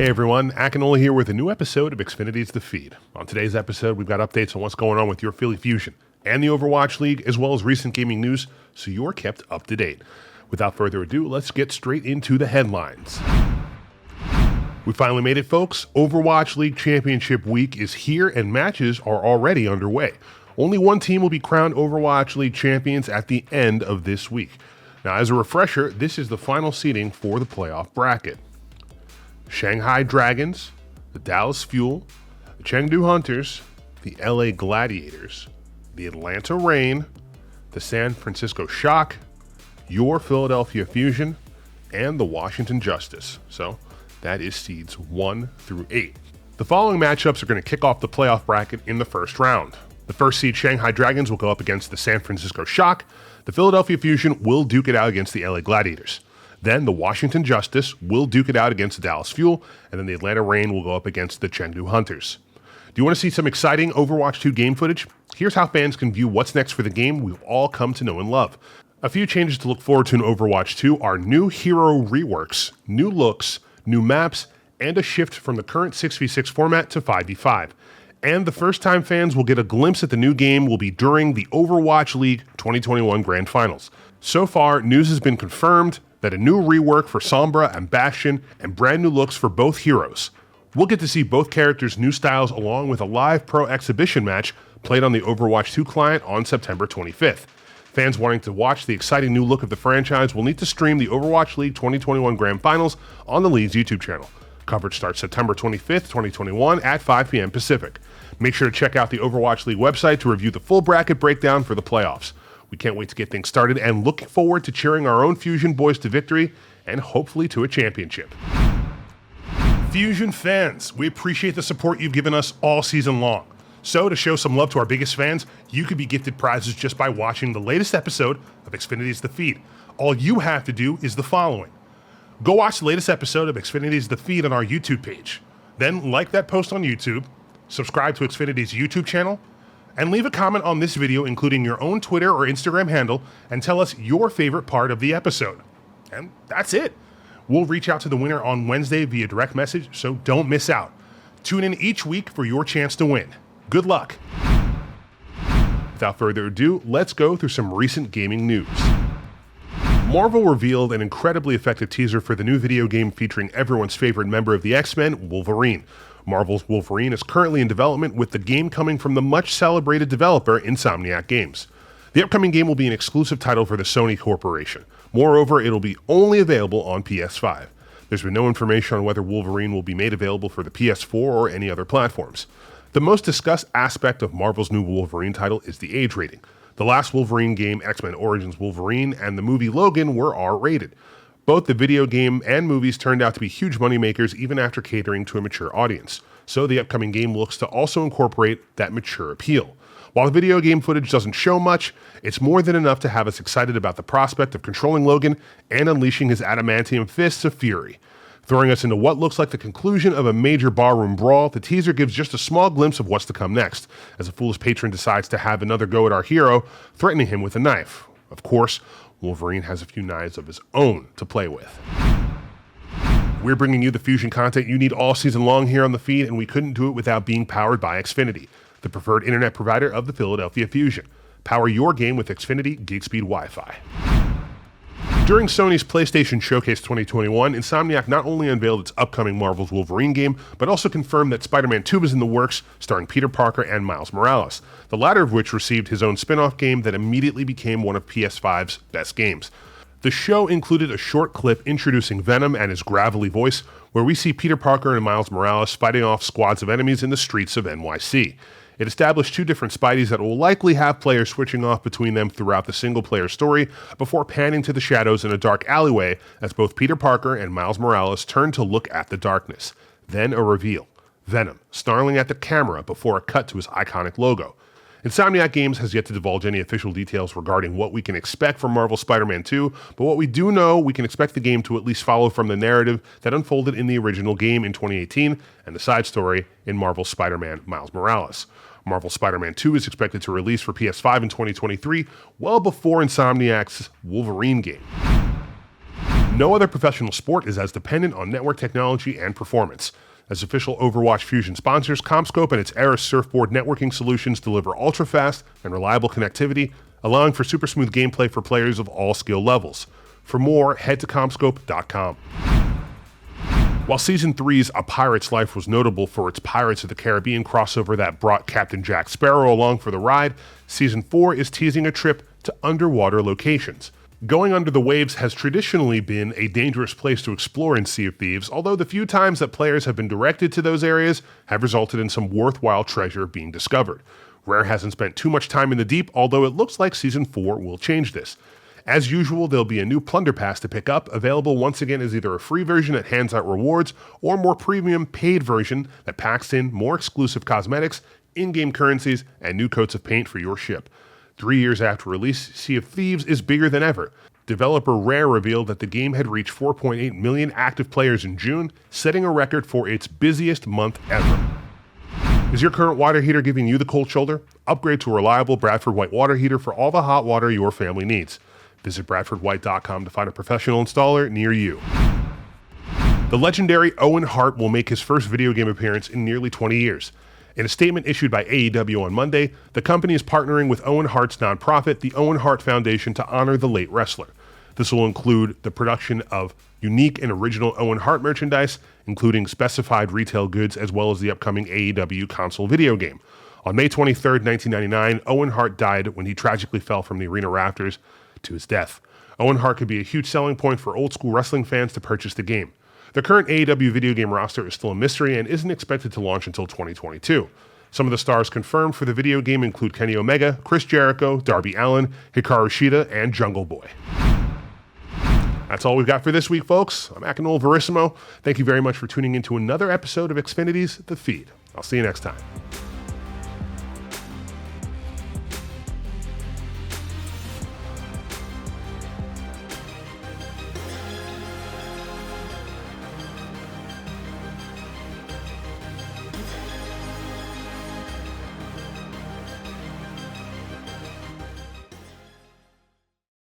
Hey everyone, Akinola here with a new episode of Xfinity's The Feed. On today's episode, we've got updates on what's going on with your Philly Fusion and the Overwatch League, as well as recent gaming news, so you're kept up to date. Without further ado, let's get straight into the headlines. We finally made it, folks. Overwatch League Championship Week is here and matches are already underway. Only one team will be crowned Overwatch League champions at the end of this week. Now, as a refresher, this is the final seeding for the playoff bracket. Shanghai Dragons, the Dallas Fuel, the Chengdu Hunters, the LA Gladiators, the Atlanta Reign, the San Francisco Shock, your Philadelphia Fusion, and the Washington Justice. So that is seeds 1 through 8. The following matchups are going to kick off the playoff bracket in the first round. The first seed Shanghai Dragons will go up against the San Francisco Shock. The Philadelphia Fusion will duke it out against the LA Gladiators. Then the Washington Justice will duke it out against the Dallas Fuel, and then the Atlanta Reign will go up against the Chengdu Hunters. Do you want to see some exciting Overwatch 2 game footage? Here's how fans can view what's next for the game we've all come to know and love. A few changes to look forward to in Overwatch 2 are new hero reworks, new looks, new maps, and a shift from the current 6v6 format to 5v5. And the first time fans will get a glimpse at the new game will be during the Overwatch League 2021 Grand Finals. So far, news has been confirmed that a new rework for Sombra and Bastion and brand new looks for both heroes. We'll get to see both characters' new styles along with a live pro exhibition match played on the Overwatch 2 client on September 25th. Fans wanting to watch the exciting new look of the franchise will need to stream the Overwatch League 2021 Grand Finals on the League's YouTube channel. Coverage starts September 25th, 2021 at 5 p.m. Pacific. Make sure to check out the Overwatch League website to review the full bracket breakdown for the playoffs. We can't wait to get things started and looking forward to cheering our own Fusion boys to victory and hopefully to a championship. Fusion fans, we appreciate the support you've given us all season long. So to show some love to our biggest fans, you could be gifted prizes just by watching the latest episode of Xfinity's The Feed. All you have to do is the following. Go watch the latest episode of Xfinity's The Feed on our YouTube page. Then like that post on YouTube, subscribe to Xfinity's YouTube channel, and leave a comment on this video including your own Twitter or Instagram handle and tell us your favorite part of the episode. And that's it. We'll reach out to the winner on Wednesday via direct message, so don't miss out. Tune in each week for your chance to win. Good luck. Without further ado, let's go through some recent gaming news. Marvel revealed an incredibly effective teaser for the new video game featuring everyone's favorite member of the X-Men, Wolverine. Marvel's Wolverine is currently in development, with the game coming from the much-celebrated developer Insomniac Games. The upcoming game will be an exclusive title for the Sony Corporation. Moreover, it'll be only available on PS5. There's been no information on whether Wolverine will be made available for the PS4 or any other platforms. The most discussed aspect of Marvel's new Wolverine title is the age rating. The last Wolverine game, X-Men Origins Wolverine, and the movie Logan were R-rated. Both the video game and movies turned out to be huge moneymakers even after catering to a mature audience. So the upcoming game looks to also incorporate that mature appeal. While the video game footage doesn't show much, it's more than enough to have us excited about the prospect of controlling Logan and unleashing his adamantium fists of fury. Throwing us into what looks like the conclusion of a major barroom brawl, the teaser gives just a small glimpse of what's to come next, as a foolish patron decides to have another go at our hero, threatening him with a knife. Of course, Wolverine has a few knives of his own to play with. We're bringing you the Fusion content you need all season long here on the feed, and we couldn't do it without being powered by Xfinity, the preferred internet provider of the Philadelphia Fusion. Power your game with Xfinity Gig-Speed Wi-Fi. During Sony's PlayStation Showcase 2021, Insomniac not only unveiled its upcoming Marvel's Wolverine game, but also confirmed that SpiderMan 2 is in the works, starring Peter Parker and Miles Morales, the latter of which received his own spin-off game that immediately became one of PS5's best games. The show included a short clip introducing Venom and his gravelly voice, where we see Peter Parker and Miles Morales fighting off squads of enemies in the streets of NYC. It established two different Spideys that will likely have players switching off between them throughout the single-player story, before panning to the shadows in a dark alleyway as both Peter Parker and Miles Morales turn to look at the darkness. Then a reveal. Venom, snarling at the camera before a cut to his iconic logo. Insomniac Games has yet to divulge any official details regarding what we can expect from Marvel's Spider-Man 2, but what we do know, we can expect the game to at least follow from the narrative that unfolded in the original game in 2018 and the side story in Marvel's Spider-Man Miles Morales. Marvel's Spider-Man 2 is expected to release for PS5 in 2023, well before Insomniac's Wolverine game. No other professional sport is as dependent on network technology and performance. As official Overwatch Fusion sponsors, CommScope and its Eris surfboard networking solutions deliver ultra-fast and reliable connectivity, allowing for super smooth gameplay for players of all skill levels. For more, head to CommScope.com. While Season 3's A Pirate's Life was notable for its Pirates of the Caribbean crossover that brought Captain Jack Sparrow along for the ride, Season 4 is teasing a trip to underwater locations. Going under the waves has traditionally been a dangerous place to explore in Sea of Thieves, although the few times that players have been directed to those areas have resulted in some worthwhile treasure being discovered. Rare hasn't spent too much time in the deep, although it looks like Season 4 will change this. As usual, there'll be a new Plunder Pass to pick up, available once again as either a free version that hands out rewards or a more premium paid version that packs in more exclusive cosmetics, in-game currencies, and new coats of paint for your ship. 3 years after release, Sea of Thieves is bigger than ever. Developer Rare revealed that the game had reached 4.8 million active players in June, setting a record for its busiest month ever. Is your current water heater giving you the cold shoulder? Upgrade to a reliable Bradford White water heater for all the hot water your family needs. Visit BradfordWhite.com to find a professional installer near you. The legendary Owen Hart will make his first video game appearance in nearly 20 years. In a statement issued by AEW on Monday, the company is partnering with Owen Hart's nonprofit, the Owen Hart Foundation, to honor the late wrestler. This will include the production of unique and original Owen Hart merchandise, including specified retail goods, as well as the upcoming AEW console video game. On May 23, 1999, Owen Hart died when he tragically fell from the arena rafters to his death. Owen Hart could be a huge selling point for old-school wrestling fans to purchase the game. The current AEW video game roster is still a mystery and isn't expected to launch until 2022. Some of the stars confirmed for the video game include Kenny Omega, Chris Jericho, Darby Allin, Hikaru Shida, and Jungle Boy. That's all we've got for this week, folks. I'm Akinola Verissimo. Thank you very much for tuning in to another episode of Xfinity's The Feed. I'll see you next time.